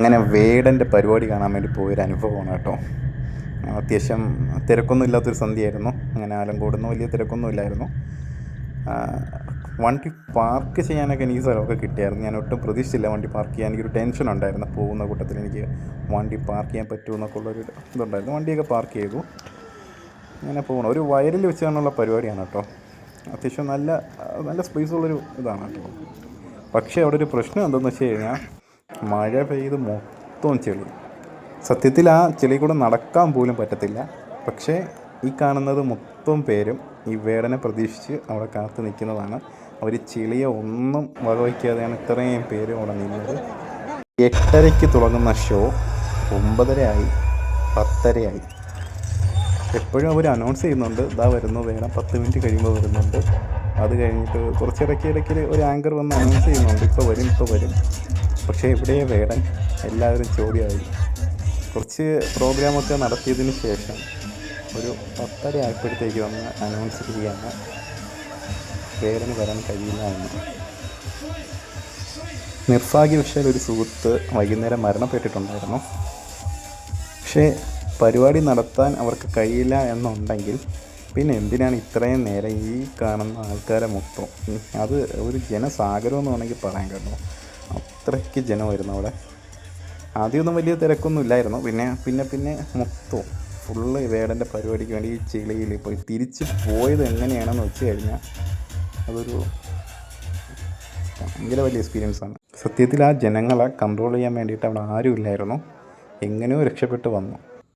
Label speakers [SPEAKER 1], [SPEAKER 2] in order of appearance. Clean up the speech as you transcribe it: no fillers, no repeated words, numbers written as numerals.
[SPEAKER 1] അങ്ങനെ വേടൻ്റെ പരിപാടി കാണാൻ വേണ്ടി പോയൊരു അനുഭവമാണ് കേട്ടോ. അത്യാവശ്യം തിരക്കൊന്നും ഇല്ലാത്തൊരു സന്ധ്യയായിരുന്നു. അങ്ങനെ ആലങ്കോടൊന്നും വലിയ തിരക്കൊന്നും ഇല്ലായിരുന്നു. വണ്ടി പാർക്ക് ചെയ്യാനൊക്കെ എനിക്ക് സ്ഥലമൊക്കെ കിട്ടിയായിരുന്നു. ഞാൻ ഒട്ടും പ്രതീക്ഷിച്ചില്ല വണ്ടി പാർക്ക് ചെയ്യാൻ. എനിക്കൊരു ടെൻഷൻ ഉണ്ടായിരുന്നു. പോകുന്ന കൂട്ടത്തിൽ എനിക്ക് വണ്ടി പാർക്ക് ചെയ്യാൻ പറ്റുമെന്നൊക്കെ ഉള്ളൊരു ഇതുണ്ടായിരുന്നു. വണ്ടിയൊക്കെ പാർക്ക് ചെയ്തു. അങ്ങനെ പോകണം. ഒരു വയലിൽ വെച്ചാണുള്ള പരിപാടിയാണ് കേട്ടോ. അത്യാവശ്യം നല്ല നല്ല സ്പേസ് ഉള്ളൊരു ഇതാണ് കേട്ടോ. പക്ഷേ അവിടെ ഒരു പ്രശ്നം എന്തെന്ന് വെച്ച് കഴിഞ്ഞാൽ മഴ പെയ്ത് മൊത്തം ചെളി. സത്യത്തിൽ ആ ചെളി കൂടെ നടക്കാൻ പോലും പറ്റത്തില്ല. പക്ഷേ ഈ കാണുന്നത് മൊത്തം പേരും ഈ വേടനെ പ്രതീക്ഷിച്ച് അവിടെ കാത്തു നിൽക്കുന്നതാണ്. അവർ ചെളിയെ ഒന്നും വകവയ്ക്കാതെയാണ് ഇത്രയും പേര് അവിടെ നിന്നത്. 8:30-ക്ക് തുടങ്ങുന്ന ഷോ 9:30 ആയി, 10:30 ആയി. എപ്പോഴും അവർ അനൗൺസ് ചെയ്യുന്നുണ്ട്, ഇതാ വരുന്നു വേണം, 10 മിനിറ്റ് കഴിയുമ്പോൾ വരുന്നുണ്ട്. അത് കഴിഞ്ഞിട്ട് ഇടയ്ക്ക് ഒരു ആങ്കർ വന്ന് അനൗൺസ് ചെയ്യുന്നുണ്ട്, ഇപ്പോൾ വരും. പക്ഷേ എവിടെയേ വേടൻ? എല്ലാവരും ചോദ്യമായി. കുറച്ച് പ്രോഗ്രാമൊക്കെ നടത്തിയതിന് ശേഷം ഒരു 10:30 ആയപ്പോഴത്തേക്ക് വന്ന് അനൗൺസ് ചെയ്യുകയാണ് വേടന് വരാൻ കഴിയില്ല എന്ന്. നിർഭാഗ്യവശാൽ ഒരു സുഹൃത്ത് വൈകുന്നേരം മരണപ്പെട്ടിട്ടുണ്ടായിരുന്നു. പക്ഷേ പരിപാടി നടത്താൻ അവർക്ക് കഴിയില്ല എന്നുണ്ടെങ്കിൽ പിന്നെ എന്തിനാണ് ഇത്രയും നേരം ഈ കാണുന്ന ആൾക്കാരെ മൊത്തം? അത് ഒരു ജനസാഗരം എന്ന് വേണമെങ്കിൽ പറയാൻ കേട്ടോ. അത്രയ്ക്ക് ജനമായിരുന്നു അവിടെ. ആദ്യമൊന്നും വലിയ തിരക്കൊന്നും ഇല്ലായിരുന്നു. പിന്നെ മൊത്തം ഫുള്ള് വേടൻ്റെ പരിപാടിക്ക് വേണ്ടി ഈ ചെളിയിൽ പോയി തിരിച്ച് പോയത് എങ്ങനെയാണെന്ന് വെച്ച് കഴിഞ്ഞാൽ അതൊരു ഭയങ്കര വലിയ എക്സ്പീരിയൻസാണ്. സത്യത്തിൽ ആ ജനങ്ങളെ കൺട്രോൾ ചെയ്യാൻ വേണ്ടിയിട്ട് അവിടെ ആരും ഇല്ലായിരുന്നു. എങ്ങനെയോ രക്ഷപ്പെട്ട് വന്നു.